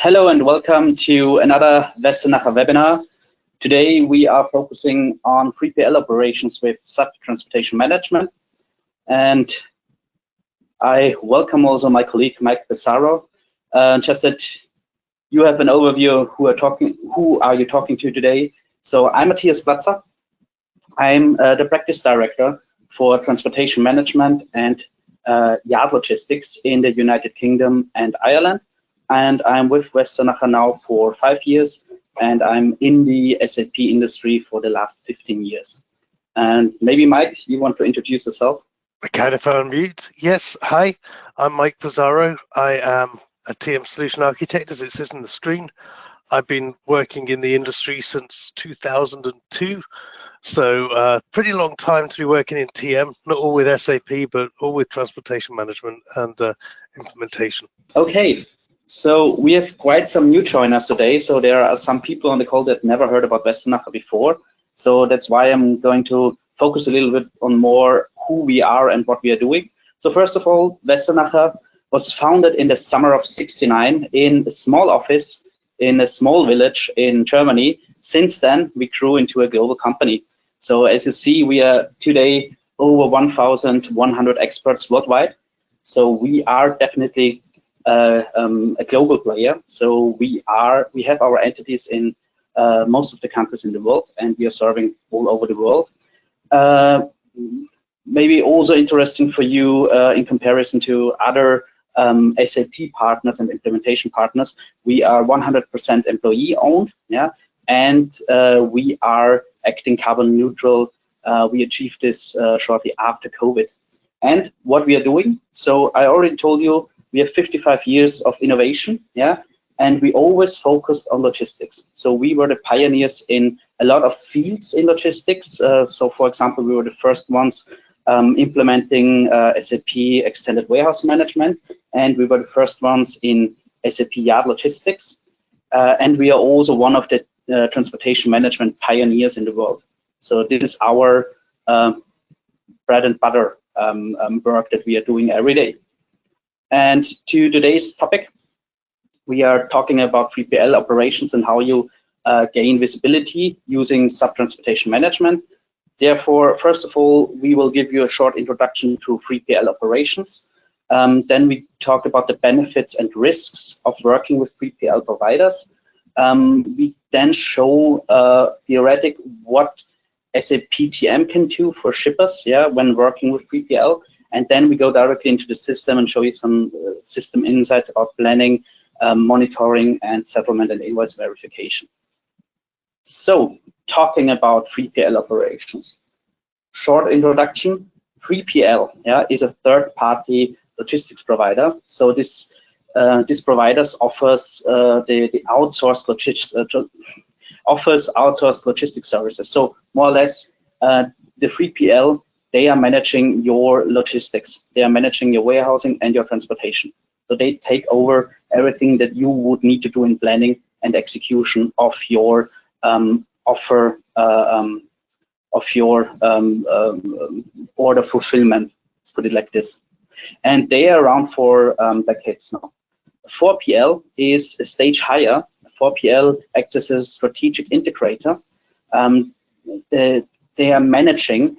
Hello and welcome to another Westernacher webinar. Today we are focusing on 3PL operations with SAP Transportation Management, and I welcome also my colleague Mike Pezaro. Just that you have an overview of who are you talking to today. So I'm Matthias Platzer. I'm the practice director for transportation management and yard logistics in the United Kingdom and Ireland. And I'm with Westernacher now for 5 years, and I'm in the SAP industry for the last 15 years. And maybe Mike, you want to introduce yourself? I kind of found mute. Yes, hi, I'm Mike Pezaro. I am a TM solution architect, as it says on the screen. I've been working in the industry since 2002, so pretty long time to be working in TM, not all with SAP, but all with transportation management and implementation. Okay. So we have quite some new joiners today. So there are some people on the call that never heard about Westernacher before. So that's why I'm going to focus a little bit on more who we are and what we are doing. So first of all, Westernacher was founded in the summer of '69 in a small office in a small village in Germany. Since then, we grew into a global company. So as you see, we are today over 1,100 experts worldwide. So we are definitely a global player. So we have our entities in most of the countries in the world, and we are serving all over the world. Maybe also interesting for you in comparison to other SAP partners and implementation partners, we are 100% employee owned, yeah, and we are acting carbon neutral. We achieved this shortly after COVID. And what we are doing, so I already told you, we have 55 years of innovation, yeah, and we always focused on logistics. So we were the pioneers in a lot of fields in logistics. So for example, we were the first ones implementing SAP Extended Warehouse Management, and we were the first ones in SAP Yard Logistics. And we are also one of the transportation management pioneers in the world. So this is our bread and butter work that we are doing every day. And to today's topic, we are talking about 3PL operations and how you gain visibility using SAP Transportation Management. Therefore, first of all, we will give you a short introduction to 3PL operations. Then we talk about the benefits and risks of working with 3PL providers. We then show theoretic what SAP TM can do for shippers, yeah, when working with 3PL. And then we go directly into the system and show you some system insights about planning, monitoring, and settlement and invoice verification. So, talking about 3PL operations. Short introduction, 3PL, yeah, is a third-party logistics provider. So this provider offers the outsourced logistics services. So more or less, the 3PL, they are managing your logistics. They are managing your warehousing and your transportation. So they take over everything that you would need to do in planning and execution of your order fulfillment. Let's put it like this. And they are around for decades now. 4PL is a stage higher. 4PL acts as a strategic integrator. They are managing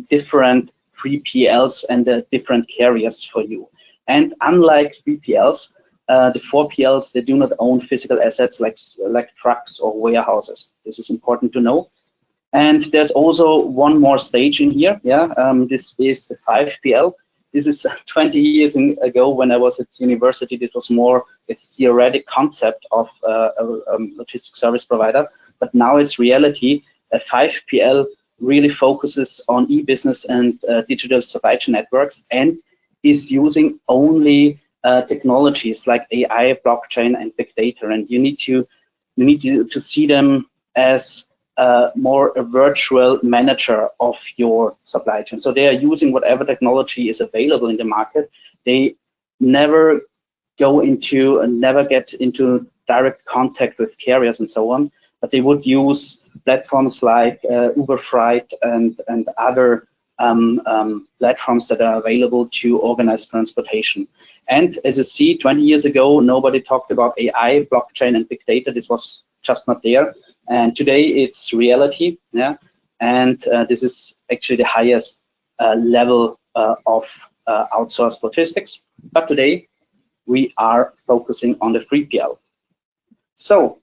different 3PLs and different carriers for you. And unlike 3PLs, the 4PLs, they do not own physical assets like trucks or warehouses. This is important to know. And there's also one more stage in here. Yeah, this is the 5PL. This is 20 years ago when I was at university. This was more a theoretic concept of a logistics service provider, but now it's reality. A 5PL really focuses on e-business and digital supply chain networks and is using only technologies like AI, blockchain, and big data. And you need to see them as more a virtual manager of your supply chain. So they are using whatever technology is available in the market. They never get into direct contact with carriers and so on, but they would use platforms like Uber Freight and other platforms that are available to organize transportation. And as you see, 20 years ago, nobody talked about AI, blockchain, and big data. This was just not there. And today it's reality. Yeah. And this is actually the highest level of outsourced logistics. But today we are focusing on the 3PL. So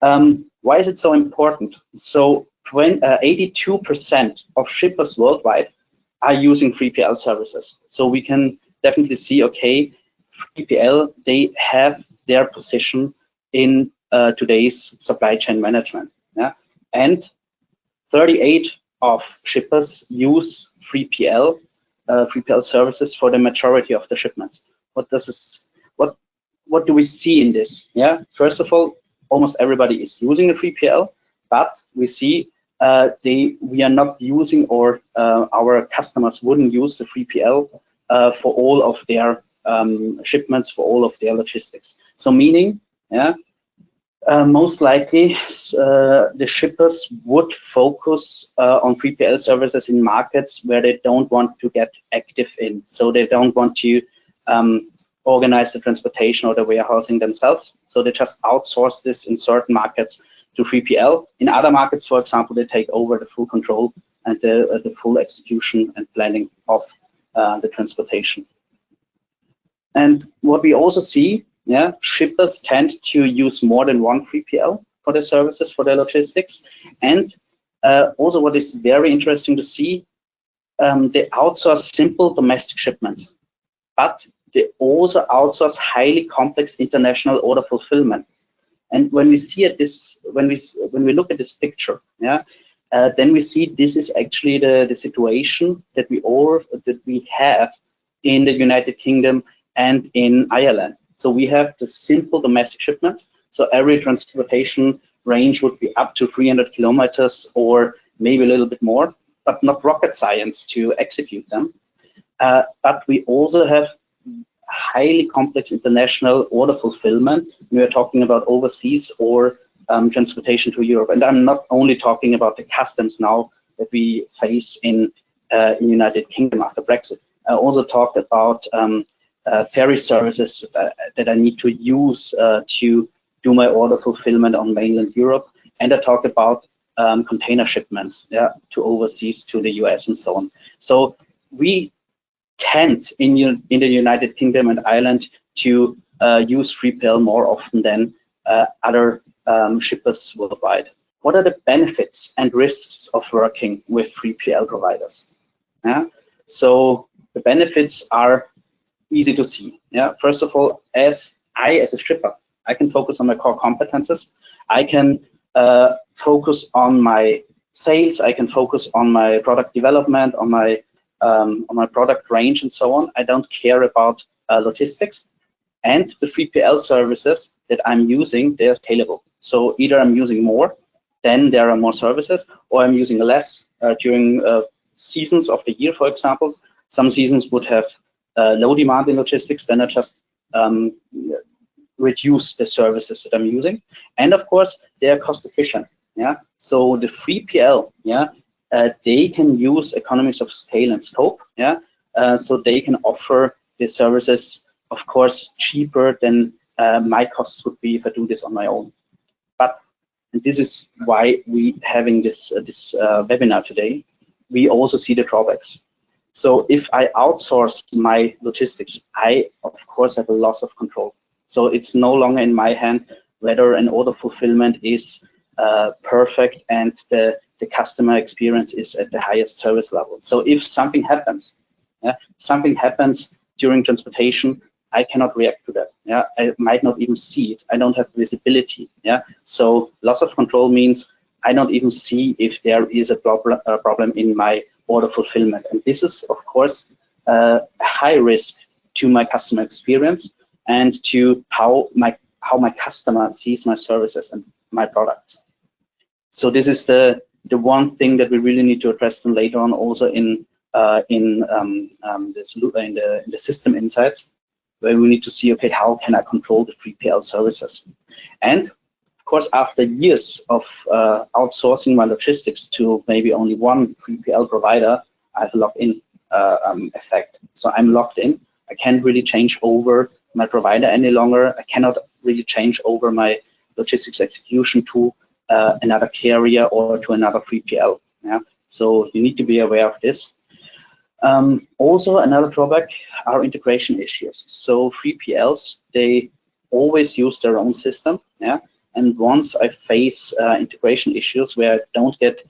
why is it so important? So 82% of shippers worldwide are using 3PL services. So we can definitely see, okay, 3PL, they have their position in today's supply chain management. Yeah? And 38 of shippers use 3PL services for the majority of the shipments. What do we see in this? Yeah, first of all, almost everybody is using a 3PL, but we see we are not using, or our customers wouldn't use the 3PL for all of their shipments, for all of their logistics. So meaning, yeah, most likely the shippers would focus on 3PL services in markets where they don't want to get active in. So they don't want to organize the transportation or the warehousing themselves. So they just outsource this in certain markets to 3PL. In other markets, for example, they take over the full control and the full execution and planning of the transportation. And what we also see, yeah, shippers tend to use more than one 3PL for their services, for their logistics. And also what is very interesting to see, they outsource simple domestic shipments, but they also outsource highly complex international order fulfillment. And when we see at this, when we look at this picture, yeah, then we see this is actually the situation that we have in the United Kingdom and in Ireland. So we have the simple domestic shipments. So every transportation range would be up to 300 kilometers or maybe a little bit more, but not rocket science to execute them. But we also have highly complex international order fulfillment. We are talking about overseas or transportation to Europe. And I'm not only talking about the customs now that we face in United Kingdom after Brexit. I also talked about ferry services that I need to use to do my order fulfillment on mainland Europe. And I talked about container shipments, yeah, to overseas, to the US and so on. So we tend in the United Kingdom and Ireland to use 3PL more often than other shippers worldwide. What are the benefits and risks of working with 3PL providers? Yeah? So the benefits are easy to see. Yeah, first of all, as a shipper, I can focus on my core competences. I can focus on my sales. I can focus on my product development, on my product range, and so on. I don't care about logistics. And the 3PL services that I'm using, they're scalable. So either I'm using more, then there are more services, or I'm using less during seasons of the year, for example. Some seasons would have low demand in logistics, then I just reduce the services that I'm using. And of course, they are cost efficient. Yeah. So the 3PL, yeah, they can use economies of scale and scope. Yeah. So they can offer the services, of course, cheaper than my costs would be if I do this on my own. But, and this is why we having this webinar today, we also see the drawbacks. So if I outsource my logistics, I, of course, have a loss of control. So it's no longer in my hand whether an order fulfillment is perfect and the customer experience is at the highest service level. So if something happens, yeah, something happens during transportation, I cannot react to that. Yeah, I might not even see it. I don't have visibility. Yeah, so loss of control means I don't even see if there is a problem in my order fulfillment. And this is, of course, a high risk to my customer experience and to how my customer sees my services and my products. So this is the one thing that we really need to address them later on, also in the system insights, where we need to see, okay, how can I control the 3PL services? And of course, after years of outsourcing my logistics to maybe only one 3PL provider, I have a lock-in effect. So I'm locked in. I can't really change over my provider any longer. I cannot really change over my logistics execution to another carrier or to another 3PL. Yeah. So you need to be aware of this. Also, another drawback are integration issues. So 3PLs, they always use their own system. Yeah. And once I face integration issues where I don't get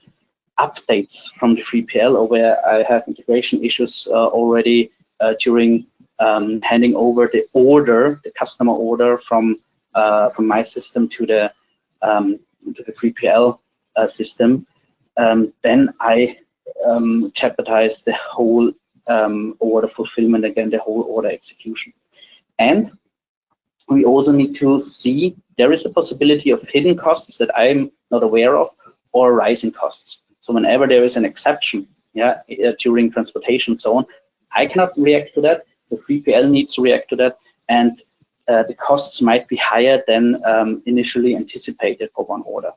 updates from the 3PL, or where I have integration issues already during handing over the order, the customer order from my system to the 3PL system, then I jeopardize the whole order fulfillment, again, the whole order execution. And we also need to see there is a possibility of hidden costs that I'm not aware of, or rising costs. So whenever there is an exception, yeah, during transportation and so on, I cannot react to that. The 3PL needs to react to that, and the costs might be higher than initially anticipated for one order.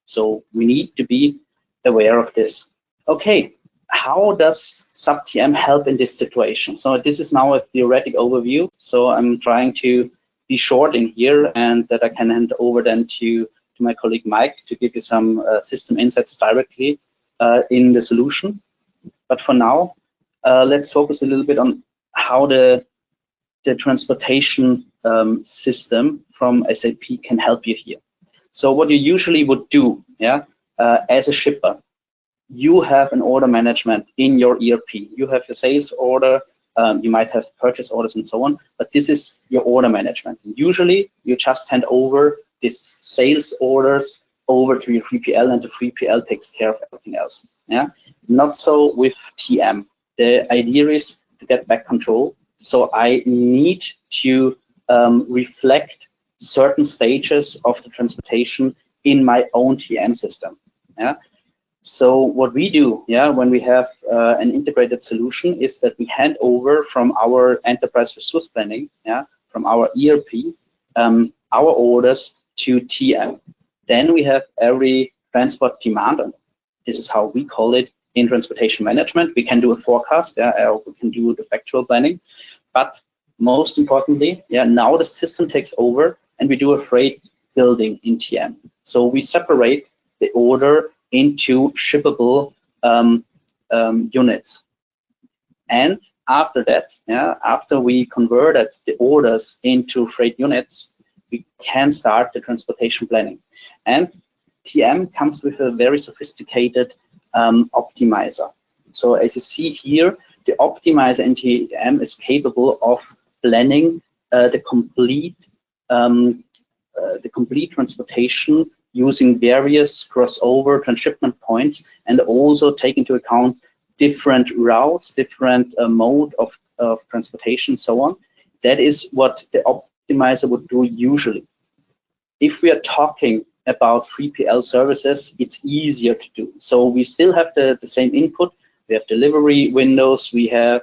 So we need to be aware of this. Okay, how does SAP TM help in this situation? So this is now a theoretic overview. So I'm trying to be short in here, and that I can hand over then to my colleague Mike to give you some system insights directly in the solution. But for now, let's focus a little bit on how the transportation system from SAP can help you here. So what you usually would do, yeah, as a shipper, you have an order management in your ERP. You have a sales order, you might have purchase orders and so on, but this is your order management. Usually you just hand over these sales orders over to your 3PL, and the 3PL takes care of everything else. Yeah, not so with TM. The idea is to get back control. So I need to reflect certain stages of the transportation in my own TM system. Yeah. So what we do, yeah, when we have an integrated solution, is that we hand over from our enterprise resource planning, yeah, from our ERP, our orders to TM. Then we have every transport demand, and this is how we call it in transportation management. We can do a forecast, yeah, or we can do the factual planning, but most importantly, yeah, now the system takes over and we do a freight building in TM. So we separate the order into shippable units. And after that, yeah, after we converted the orders into freight units, we can start the transportation planning. And TM comes with a very sophisticated optimizer. So as you see here, the optimizer in TM is capable of planning the complete transportation using various crossover transshipment points, and also take into account different routes, different mode of transportation, so on. That is what the optimizer would do usually. If we are talking about 3PL services, it's easier to do. So we still have the same input. We have delivery windows, we have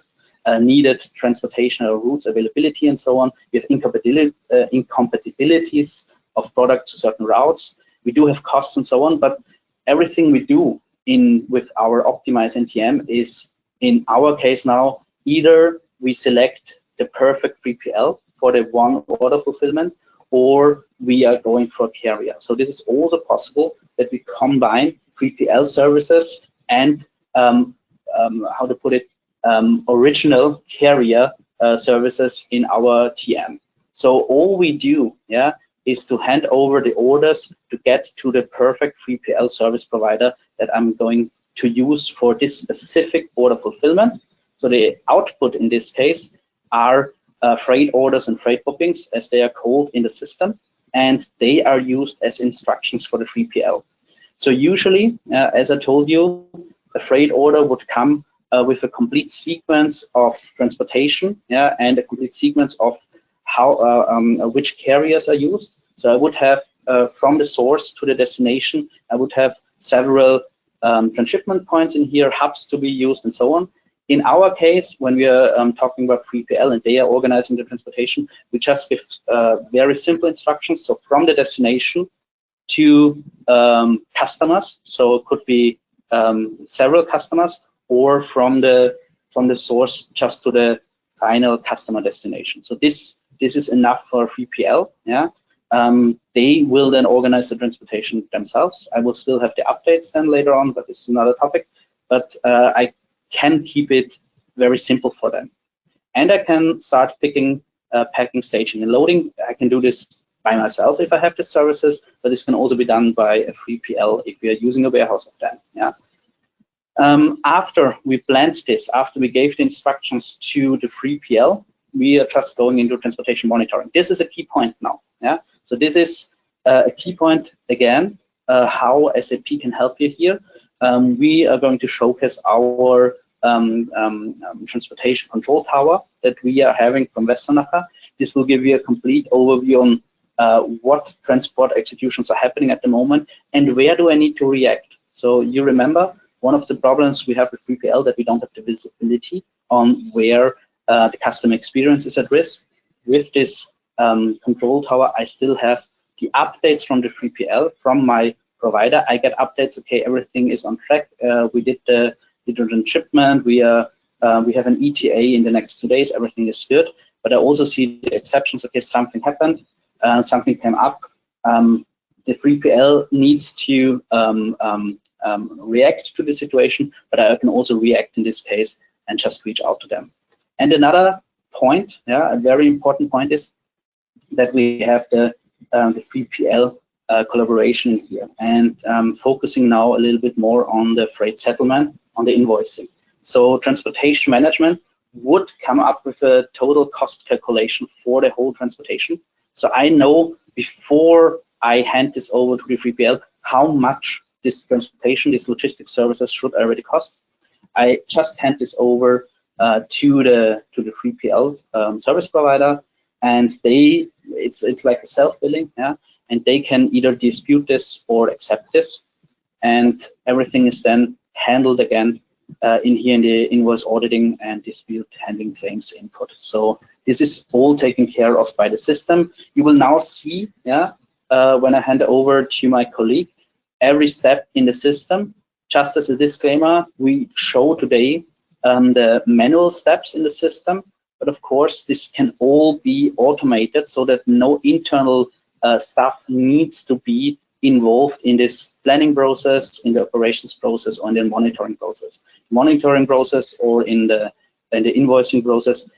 needed transportation routes availability and so on. We have incompatibilities of products to certain routes. We do have costs and so on, but everything we do with our optimized NTM is, in our case now, either we select the perfect 3PL for the one order fulfillment, or we are going for a carrier. So this is also possible that we combine 3PL services and how to put it, original carrier services in our TM. So all we do, yeah, is to hand over the orders to get to the perfect 3PL service provider that I'm going to use for this specific order fulfillment. So the output in this case are freight orders and freight bookings, as they are called in the system, and they are used as instructions for the 3PL. So usually, as I told you, a freight order would come with a complete sequence of transportation, yeah, and a complete sequence of how which carriers are used. So I would have from the source to the destination, I would have several transshipment points in here, hubs to be used, and so on. In our case, when we are talking about 3PL and they are organizing the transportation, we just give very simple instructions. So from the destination to customers, so it could be several customers, or from the source just to the final customer destination. So this is enough for 3PL. Yeah. They will then organize the transportation themselves. I will still have the updates then later on, but this is another topic. But I can keep it very simple for them. And I can start picking, packing, staging, and loading. I can do this by myself if I have the services, but this can also be done by a 3PL if we are using a warehouse of them. Yeah. After we planned this, after we gave the instructions to the 3PL, we are just going into transportation monitoring. This is a key point now. Yeah. So this is a key point again, how SAP can help you here. We are going to showcase our transportation control tower that we are having from Westernacher. This will give you a complete overview on what transport executions are happening at the moment and where do I need to react. So you remember one of the problems we have with 3PL that we don't have the visibility on where the customer experience is at risk. With this control tower, I still have the updates from the 3PL from my provider. I get updates. Okay, everything is on track. We did the shipment. We have an ETA in the next 2 days. Everything is good. But I also see the exceptions. Okay, something happened. Something came up. The 3PL needs to react to the situation, but I can also react in this case and just reach out to them. And another point, yeah, a very important point is that we have the 3PL collaboration here and focusing now a little bit more on the freight settlement, on the invoicing. So transportation management would come up with a total cost calculation for the whole transportation. So I know before I hand this over to the 3PL how much this transportation, these logistics services should already cost. I just hand this over to the 3PL service provider, and it's like a self-billing, yeah, and they can either dispute this or accept this, and everything is then handled again in here in the invoice auditing and dispute handling claims input. So this is all taken care of by the system. You will now see, yeah, when I hand over to my colleague, every step in the system. Just as a disclaimer, we show today the manual steps in the system, but of course this can all be automated so that no internal staff needs to be involved in this planning process, in the operations process, or in the monitoring process. Monitoring process or in the invoicing process,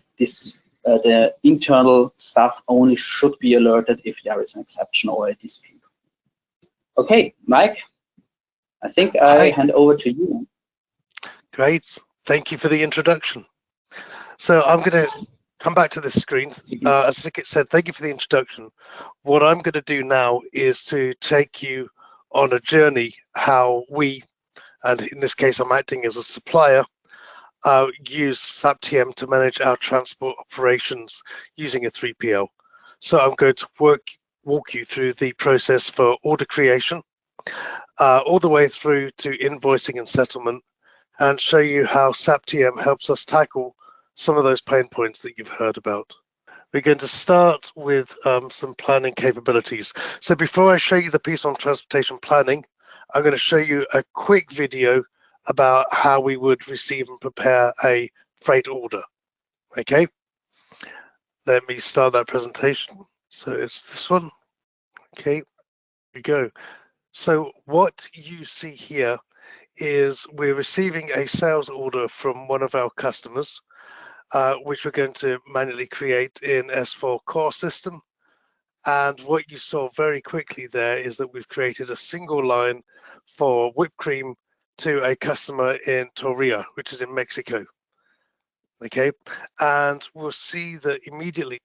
the internal staff only should be alerted if there is an exception or a dispute. Okay, Mike, I think I hand over to you. Great, thank you for the introduction. So I'm going to come back to this screen. As Sikit said, thank you for the introduction. What I'm going to do now is to take you on a journey how we, and in this case I'm acting as a supplier, use SAP TM to manage our transport operations using a 3PL. So I'm going to walk you through the process for order creation, all the way through to invoicing and settlement, and show you how SAP TM helps us tackle some of those pain points that you've heard about. We're going to start with some planning capabilities. So before I show you the piece on transportation planning, I'm going to show you a quick video about how we would receive and prepare a freight order. Okay, let me start that presentation. So it's this one. Okay, here we go. So what you see here is we're receiving a sales order from one of our customers, which we're going to manually create in S4 core system. And what you saw very quickly there is that we've created a single line for whipped cream to a customer in Torreón, which is in Mexico. Okay, and we'll see that immediately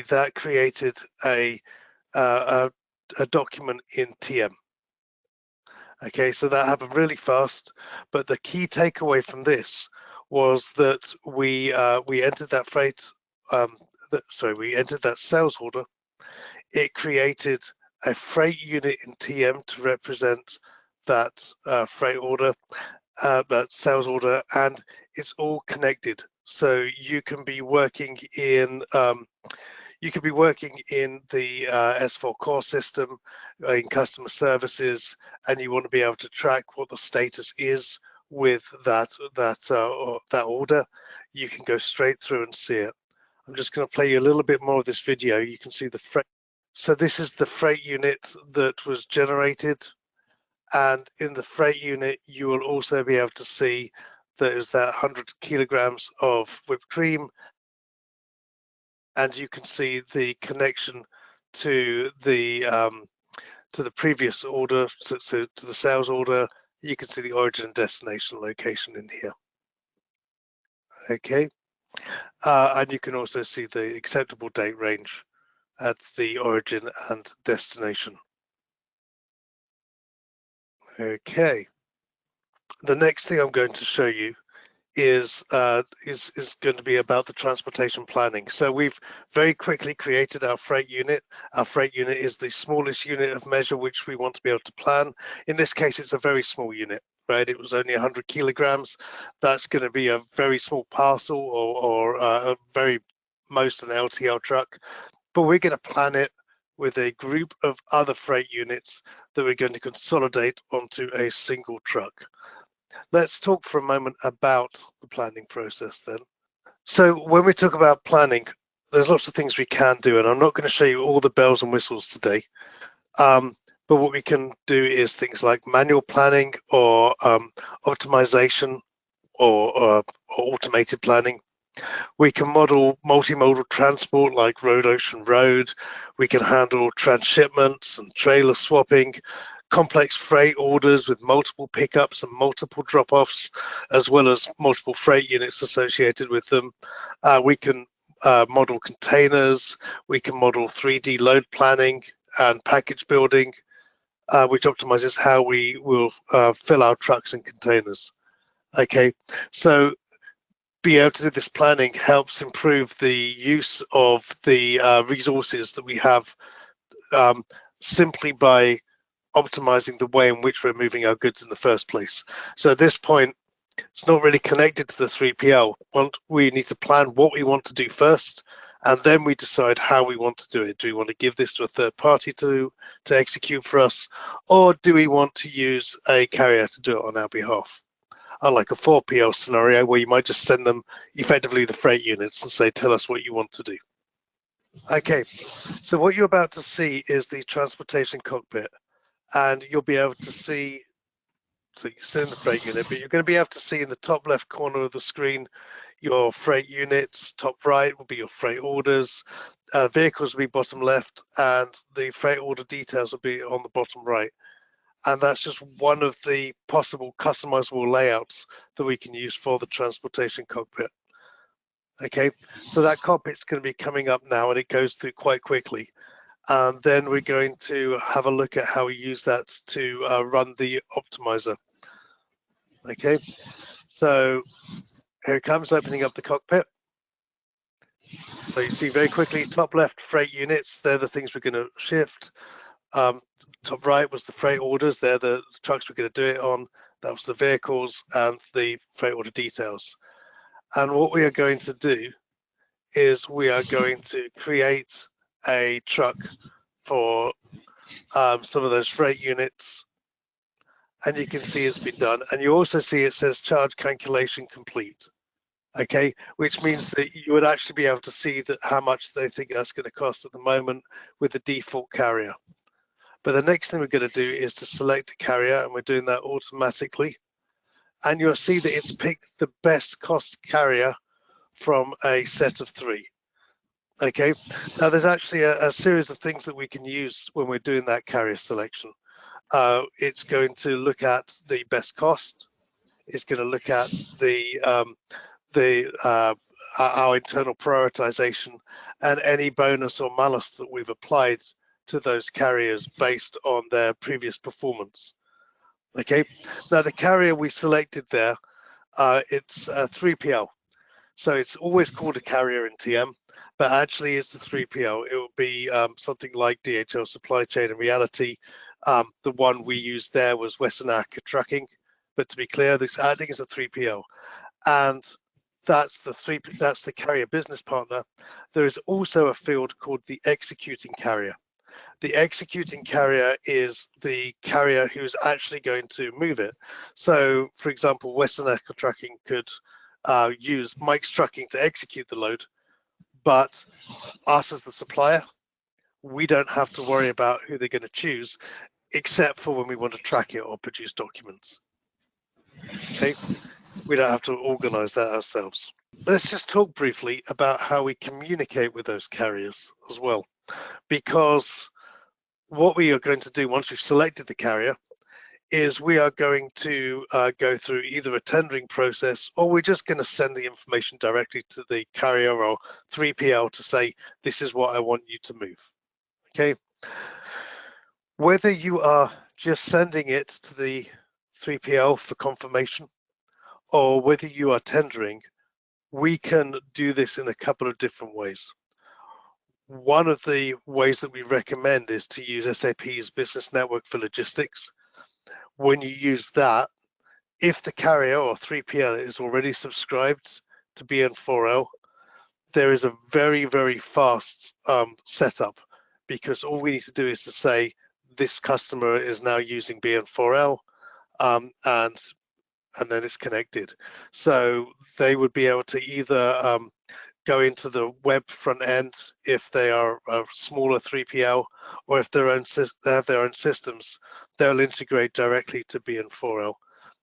that created a document in TM. Okay, so that happened really fast, but the key takeaway from this was that we entered that we entered that sales order. It created a freight unit in TM to represent that freight order, that sales order, and it's all connected. So you can be working in the S4 core system in customer services, and you want to be able to track what the status is with that order, you can go straight through and see it. I'm just going to play you a little bit more of this video. You can see the freight. So this is the freight unit that was generated, and in the freight unit you will also be able to see there's that 100 kilograms of whipped cream, and you can see the connection to the previous order, so to the sales order. You can see the origin and destination location in here. Okay, and you can also see the acceptable date range at the origin and destination. Okay, the next thing I'm going to show you is going to be about the transportation planning. So we've very quickly created our freight unit. Our freight unit is the smallest unit of measure which we want to be able to plan. In this case, it's a very small unit, right? It was only 100 kilograms. That's going to be a very small parcel, or a very most an LTL truck. But we're going to plan it with a group of other freight units that we're going to consolidate onto a single truck. Let's talk for a moment about the planning process then. So when we talk about planning, there's lots of things we can do, and I'm not going to show you all the bells and whistles today. But what we can do is things like manual planning, or optimization, or automated planning. We can model multimodal transport like road, ocean, road. We can handle transshipments and trailer swapping, complex freight orders with multiple pickups and multiple drop-offs, as well as multiple freight units associated with them. We can model containers. We can model 3D load planning and package building, which optimizes how we will fill our trucks and containers. Okay, so being able to do this planning helps improve the use of the resources that we have, simply by optimizing the way in which we're moving our goods in the first place. So at this point, it's not really connected to the 3PL. We need to plan what we want to do first, and then we decide how we want to do it. Do we want to give this to a third party to execute for us, or do we want to use a carrier to do it on our behalf? Unlike a 4PL scenario where you might just send them effectively the freight units and say, tell us what you want to do. Okay, so what you're about to see is the transportation cockpit, and you'll be able to see, so you sit in the freight unit, but you're going to be able to see in the top left corner of the screen your freight units. Top right will be your freight orders, vehicles will be bottom left, and the freight order details will be on the bottom right. And that's just one of the possible customizable layouts that we can use for the transportation cockpit. Okay, so that cockpit's going to be coming up now, and it goes through quite quickly. And then we're going to have a look at how we use that to run the optimizer. Okay, so here it comes, opening up the cockpit. So you see very quickly, top left, freight units, they're the things we're going to shift. Top right was the freight orders, they're the trucks we're going to do it on. That was the vehicles and the freight order details. And what we are going to do is we are going to create a truck for some of those freight units, and you can see it's been done. And you also see it says charge calculation complete. Okay, which means that you would actually be able to see that how much they think that's going to cost at the moment with the default carrier. But the next thing we're going to do is to select a carrier, and we're doing that automatically. And you'll see that it's picked the best cost carrier from a set of 3. Okay, now there's actually a series of things that we can use when we're doing that carrier selection. It's going to look at the best cost. It's going to look at our internal prioritization and any bonus or malus that we've applied to those carriers based on their previous performance. Okay, now the carrier we selected there, it's a 3PL. So it's always called a carrier in TM, but actually it's a 3PL. It will be something like DHL Supply Chain. In reality, the one we used there was Westernacher Trucking, but to be clear, this I think is a 3PL, and that's the carrier business partner. There is also a field called the executing carrier. The executing carrier is the carrier who's actually going to move it. So, for example, Westernacher Trucking could use Mike's Trucking to execute the load, but us as the supplier, we don't have to worry about who they're going to choose, except for when we want to track it or produce documents. Okay, we don't have to organize that ourselves. Let's just talk briefly about how we communicate with those carriers as well, because what we are going to do once we've selected the carrier is we are going to go through either a tendering process, or we're just going to send the information directly to the carrier or 3PL to say, this is what I want you to move. Okay. Whether you are just sending it to the 3PL for confirmation, or whether you are tendering, we can do this in a couple of different ways. One of the ways that we recommend is to use SAP's Business Network for Logistics. When you use that, if the carrier or 3PL is already subscribed to BN4L, there is a very, very fast setup, because all we need to do is to say, this customer is now using BN4L, and then it's connected. So they would be able to either go into the web front end if they are a smaller 3PL, or if they have their own systems, they'll integrate directly to BN4L.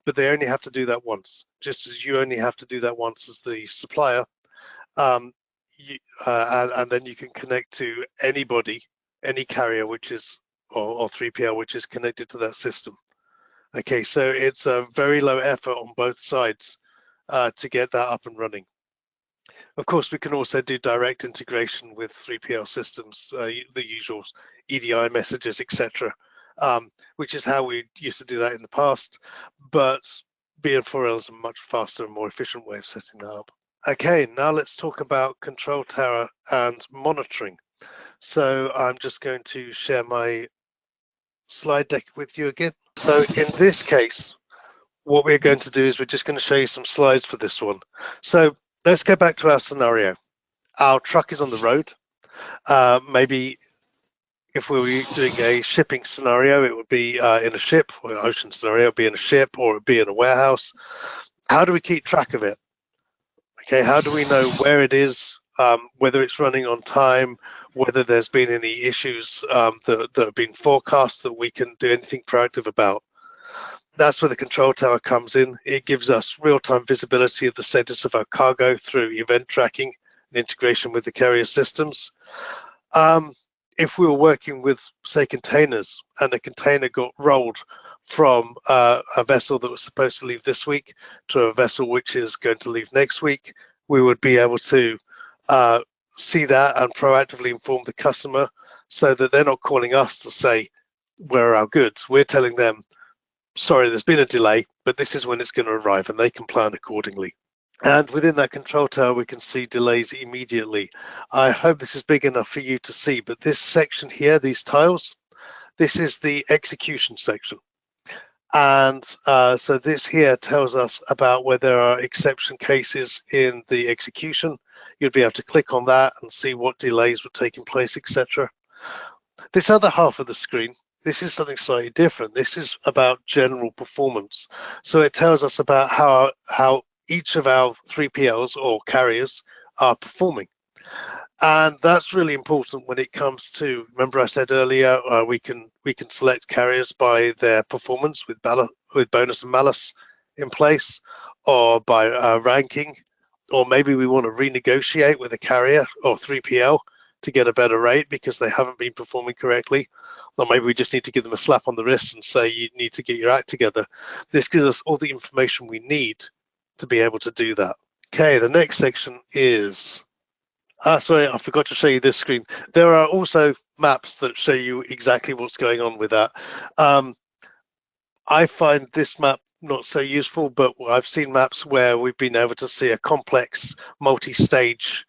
But they only have to do that once, just as you only have to do that once as the supplier. And then you can connect to anybody, any carrier which is, or 3PL which is connected to that system. Okay, so it's a very low effort on both sides to get that up and running. Of course, we can also do direct integration with 3PL systems, the usual EDI messages, etc., which is how we used to do that in the past. But BN4L is a much faster and more efficient way of setting that up. Okay, now let's talk about control tower and monitoring. So I'm just going to share my slide deck with you again. So in this case, what we're going to do is we're just going to show you some slides for this one. So let's go back to our scenario. Our truck is on the road. Maybe if we were doing a shipping scenario, it would be in a ship, or an ocean scenario, it would be in a ship, or it would be in a warehouse. How do we keep track of it? Okay, how do we know where it is, whether it's running on time, whether there's been any issues that have been forecast that we can do anything proactive about? That's where the control tower comes in. It gives us real-time visibility of the status of our cargo through event tracking and integration with the carrier systems. If we were working with, say, containers, and a container got rolled from a vessel that was supposed to leave this week to a vessel which is going to leave next week, we would be able to see that and proactively inform the customer, so that they're not calling us to say, where are our goods? We're telling them, sorry, there's been a delay, but this is when it's going to arrive, and they can plan accordingly. And within that control tower, we can see delays immediately. I hope this is big enough for you to see, but this section here, these tiles, this is the execution section. And so this here tells us about where there are exception cases in the execution. You'd be able to click on that and see what delays were taking place, etc. This other half of the screen, this is something slightly different. This is about general performance. So it tells us about how each of our 3PLs or carriers are performing. And that's really important when it comes to, remember I said earlier, we can select carriers by their performance with bonus and malus in place, or by ranking, or maybe we want to renegotiate with a carrier or 3PL to get a better rate because they haven't been performing correctly, or maybe we just need to give them a slap on the wrist and say, you need to get your act together. This gives us all the information we need to be able to do that. Okay, the next section is, sorry, I forgot to show you this screen. There are also maps that show you exactly what's going on with that. I find this map not so useful, but I've seen maps where we've been able to see a complex multi-stage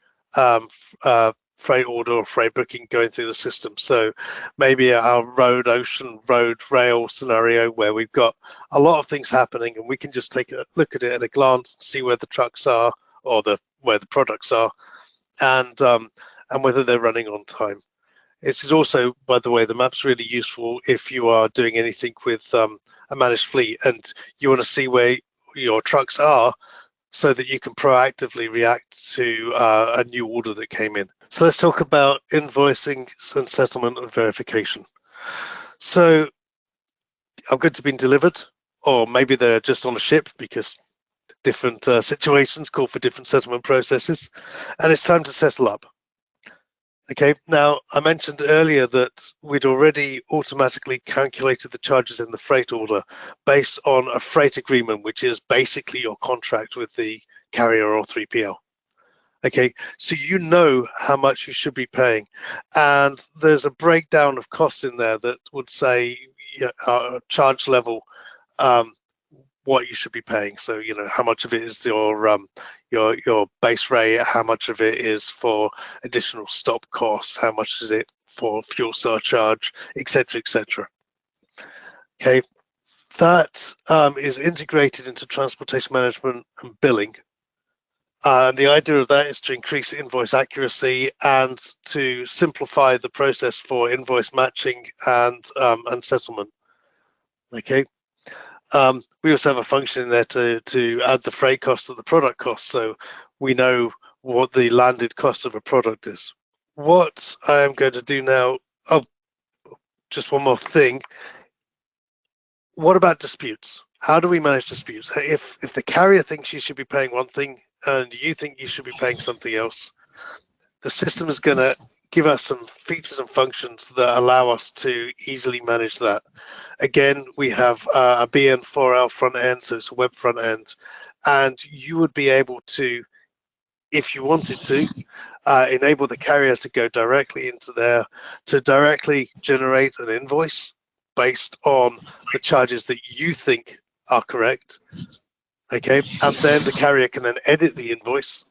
freight order or freight booking going through the system. So maybe our road, ocean, road, rail scenario where we've got a lot of things happening, and we can just take a look at it at a glance and see where the trucks are, or where the products are, and whether they're running on time. This is also, by the way, the map's really useful if you are doing anything with a managed fleet and you want to see where your trucks are so that you can proactively react to a new order that came in. So let's talk about invoicing and settlement and verification. So our goods have been delivered, or maybe they're just on a ship because different situations call for different settlement processes, and it's time to settle up. Okay, now I mentioned earlier that we'd already automatically calculated the charges in the freight order based on a freight agreement, which is basically your contract with the carrier or 3PL. Okay, so you know how much you should be paying, and there's a breakdown of costs in there that would say charge level, what you should be paying. So you know how much of it is your base rate, how much of it is for additional stop costs, how much is it for fuel surcharge, etc., etc. Okay, that is integrated into transportation management and billing. And the idea of that is to increase invoice accuracy and to simplify the process for invoice matching and settlement. Okay. We also have a function in there to add the freight cost to the product cost, so we know what the landed cost of a product is. What I am going to do now, just one more thing. What about disputes? How do we manage disputes? If the carrier thinks you should be paying one thing and you think you should be paying something else, the system is going to give us some features and functions that allow us to easily manage that. Again, we have a BN4L front end, so it's a web front end, and you would be able to, if you wanted to, enable the carrier to go directly into there to directly generate an invoice based on the charges that you think are correct. Okay, and then the carrier can then edit the invoice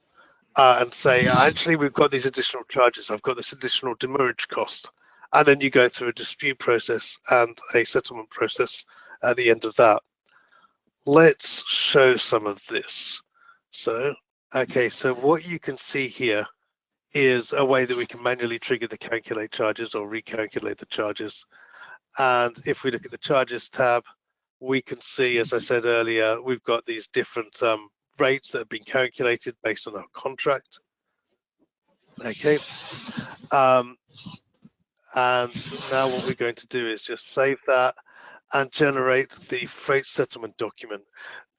and say, actually, we've got these additional charges. I've got this additional demurrage cost. And then you go through a dispute process and a settlement process at the end of that. Let's show some of this. So, okay, so what you can see here is a way that we can manually trigger the calculate charges or recalculate the charges. And if we look at the charges tab, we can see, as I said earlier, we've got these different rates that have been calculated based on our contract. Okay. And now what we're going to do is just save that and generate the freight settlement document.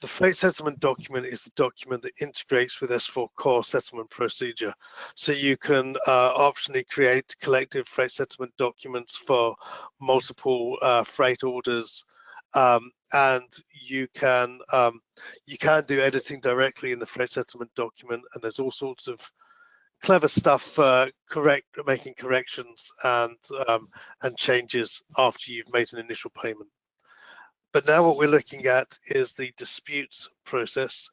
The freight settlement document is the document that integrates with S4 core settlement procedure. So you can optionally create collective freight settlement documents for multiple freight orders, and you can do editing directly in the freight settlement document, and there's all sorts of clever stuff for making corrections and changes after you've made an initial payment. But now what we're looking at is the dispute process.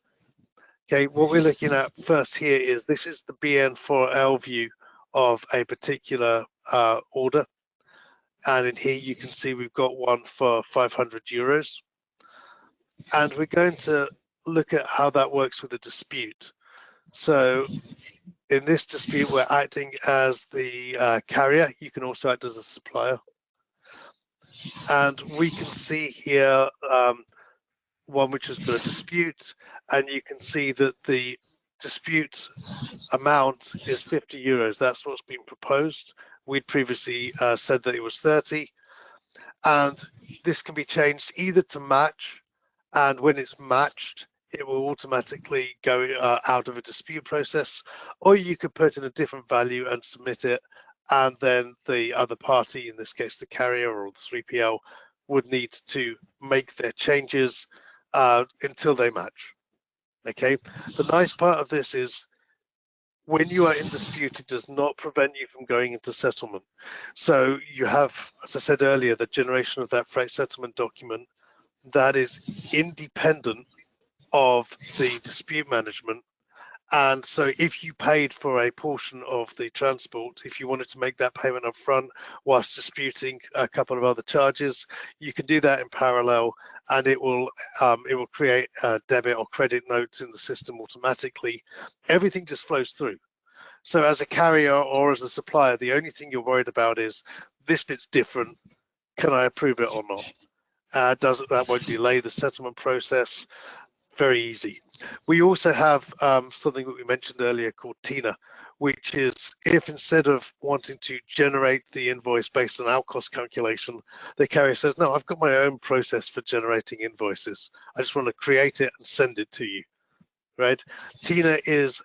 Okay, what we're looking at first here is this is the BN4L view of a particular order. And in here you can see we've got one for 500 euros. And we're going to look at how that works with a dispute. So in this dispute, we're acting as the carrier. You can also act as a supplier. And we can see here one which has got a dispute, and you can see that the dispute amount is 50 euros. That's what's been proposed. We'd previously said that it was 30. And this can be changed either to match, and when it's matched, it will automatically go out of a dispute process, or you could put in a different value and submit it, and then the other party, in this case the carrier or the 3PL, would need to make their changes until they match. Okay, the nice part of this is when you are in dispute, it does not prevent you from going into settlement. So you have, as I said earlier, the generation of that freight settlement document that is independent of the dispute management. And so if you paid for a portion of the transport, if you wanted to make that payment up front whilst disputing a couple of other charges, you can do that in parallel, and it will create debit or credit notes in the system automatically. Everything just flows through. So as a carrier or as a supplier, the only thing you're worried about is this bit's different. Can I approve it or not? That won't delay the settlement process. Very easy. We also have something that we mentioned earlier called TINA, which is if instead of wanting to generate the invoice based on our cost calculation, the carrier says, no, I've got my own process for generating invoices. I just want to create it and send it to you, right? TINA is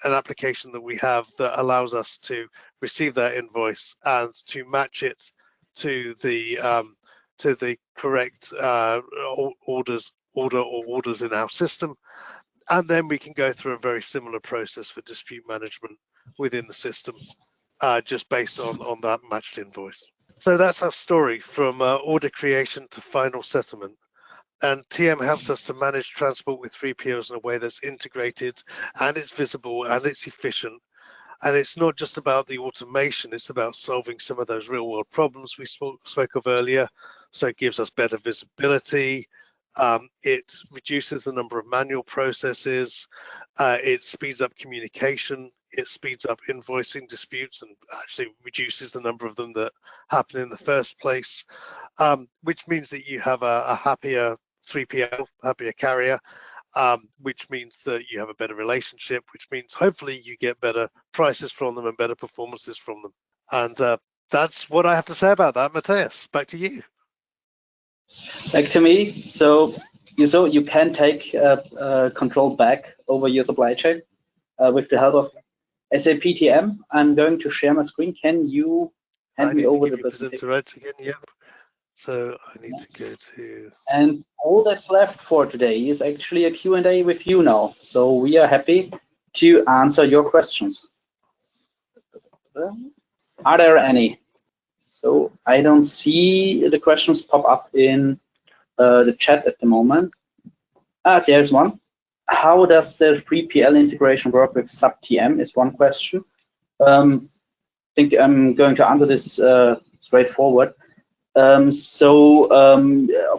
an application that we have that allows us to receive that invoice and to match it to the correct orders in our system, and then we can go through a very similar process for dispute management within the system, just based on that matched invoice. So that's our story from order creation to final settlement. And TM helps us to manage transport with 3PLs in a way that's integrated and it's visible and it's efficient. And it's not just about the automation, it's about solving some of those real world problems we spoke of earlier. So it gives us better visibility. It reduces the number of manual processes. It speeds up communication. It speeds up invoicing disputes and actually reduces the number of them that happen in the first place, which means that you have a happier 3PL, happier carrier, which means that you have a better relationship, which means hopefully you get better prices from them and better performances from them. And that's what I have to say about that. Matthias, back to you. Back to me. So you can take control back over your supply chain with the help of SAP TM. I'm going to share my screen. Can you hand me over the presentation? Right again, yep. So I need to go to... And all that's left for today is actually a Q&A with you now. So we are happy to answer your questions. Are there any? So I don't see the questions pop up in the chat at the moment. There's one. How does the 3PL integration work with SAP TM is one question. I think I'm going to answer this straightforward. Of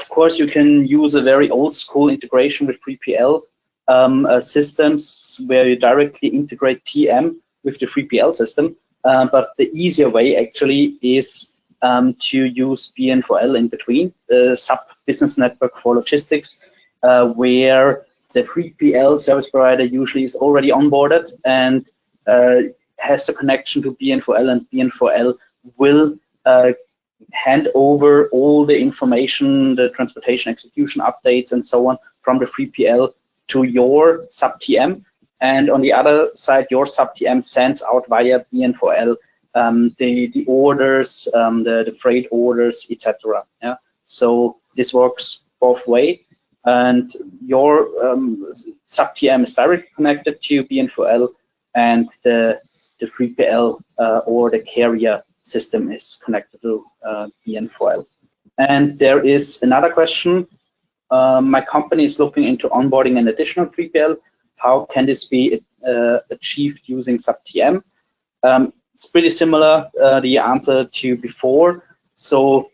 course, you can use a very old school integration with 3PL systems where you directly integrate TM with the 3PL system. But the easier way actually is to use BN4L in between, the SAP Business Network for Logistics, where the 3PL service provider usually is already onboarded and has a connection to BN4L, and BN4L will hand over all the information, the transportation execution updates and so on from the 3PL to your SAP TM. And on the other side, your SAP TM sends out via BN4L the orders, the freight orders, etc. Yeah? So this works both ways. And your SAP TM is directly connected to BN4L, and the 3PL or the carrier system is connected to BN4L. And there is another question. My company is looking into onboarding an additional 3PL. How can this be achieved using SAP TM? It's pretty similar, the answer to before. So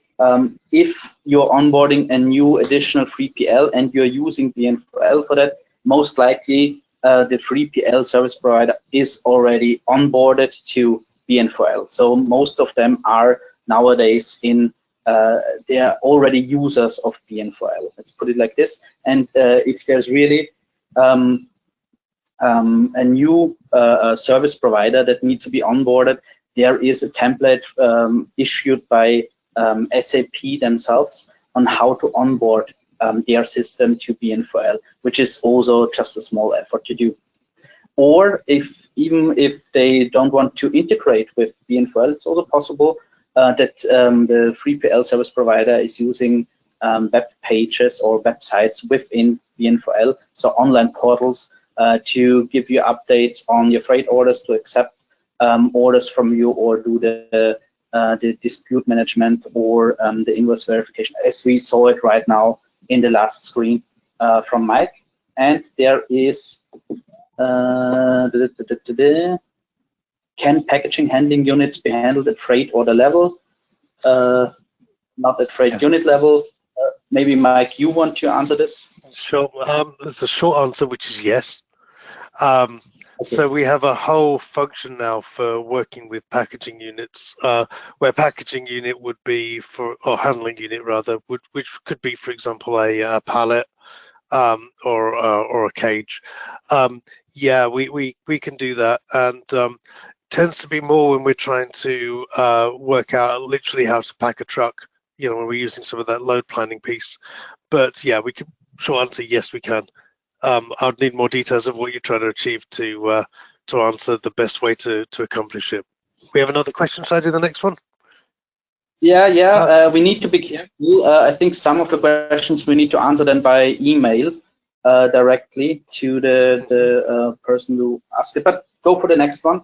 if you're onboarding a new additional 3PL and you're using BN4L for that, most likely the 3PL service provider is already onboarded to BN4L. So most of them are nowadays they are already users of BN4L. Let's put it like this. And if there's really a new service provider that needs to be onboarded, there is a template issued by SAP themselves on how to onboard their system to BN4L, which is also just a small effort to do. Or even if they don't want to integrate with BN4L, it's also possible that the 3PL service provider is using web pages or websites within BN4L, so online portals to give you updates on your freight orders, to accept orders from you, or do the dispute management or the invoice verification, as we saw it right now in the last screen from Mike. And there is can packaging handling units be handled at freight order level? Not at freight unit level. Maybe Mike, you want to answer this? Sure. There's a short answer, which is yes. So we have a whole function now for working with packaging units, where packaging unit would be or handling unit rather, which could be, for example, a pallet or a cage. Yeah, we can do that, and tends to be more when we're trying to work out literally how to pack a truck. You know, when we're using some of that load planning piece. But yeah, we can. Short answer, yes, we can. I'd need more details of what you're trying to achieve to answer the best way to accomplish it. We have another question. Should I do the next one? Yeah. We need to be careful. I think some of the questions we need to answer them by email directly to the person who asked it. But go for the next one.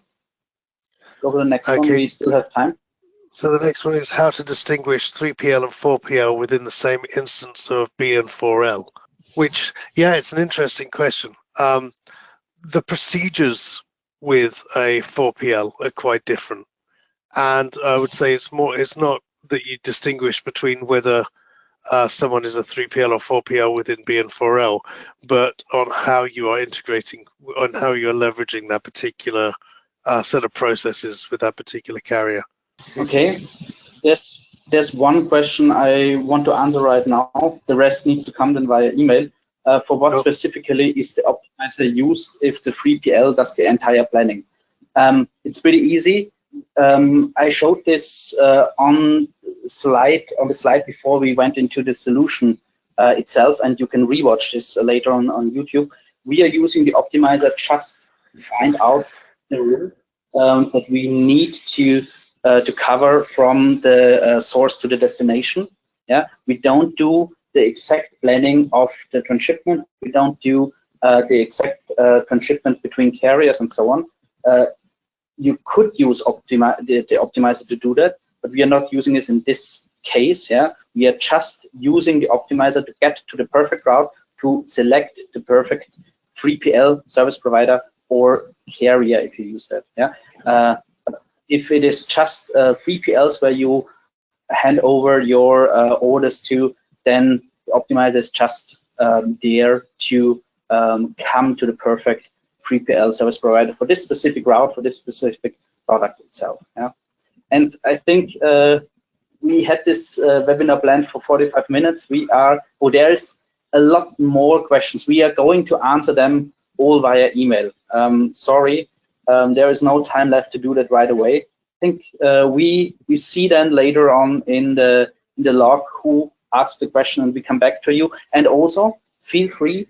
Go for the next one. We still have time. So the next one is how to distinguish 3PL and 4PL within the same instance of BN4L. Which, yeah, it's an interesting question. The procedures with a 4PL are quite different, and I would say it's not that you distinguish between whether someone is a 3PL or 4PL within BN4L, but on how you are integrating, on how you are leveraging that particular set of processes with that particular carrier. Okay, there's one question I want to answer right now. The rest needs to come then via email. For what specifically is the optimizer used if the 3PL does the entire planning? It's pretty easy. I showed this on the slide before we went into the solution itself, and you can rewatch this later on YouTube. We are using the optimizer just to find out the rule that we need to cover from the source to the destination. Yeah, we don't do the exact planning of the transshipment. We don't do the exact transshipment between carriers and so on. You could use the optimizer to do that, but we are not using this in this case. Yeah, we are just using the optimizer to get to the perfect route, to select the perfect 3PL service provider or carrier if you use that. Yeah. If it is just 3PLs where you hand over your orders to, then the optimizer is just there to come to the perfect 3PL service provider for this specific route, for this specific product itself. Yeah. And I think we had this webinar planned for 45 minutes. There's a lot more questions. We are going to answer them all via email. Sorry. There is no time left to do that right away. I think we see then later on in the log who asked the question, and we come back to you. And also feel free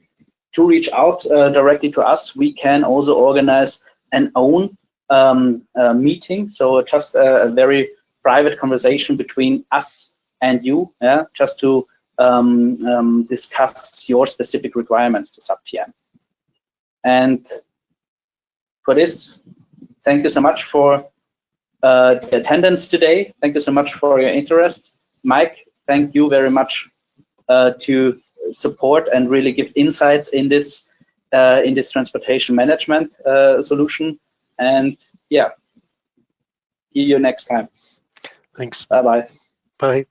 to reach out directly to us. We can also organize an own meeting, so just a very private conversation between us and you, yeah, just to discuss your specific requirements to SAP TM. And for this, thank you so much for the attendance today. Thank you so much for your interest. Mike, thank you very much to support and really give insights in this transportation management solution. And yeah, see you next time. Thanks. Bye-bye. Bye.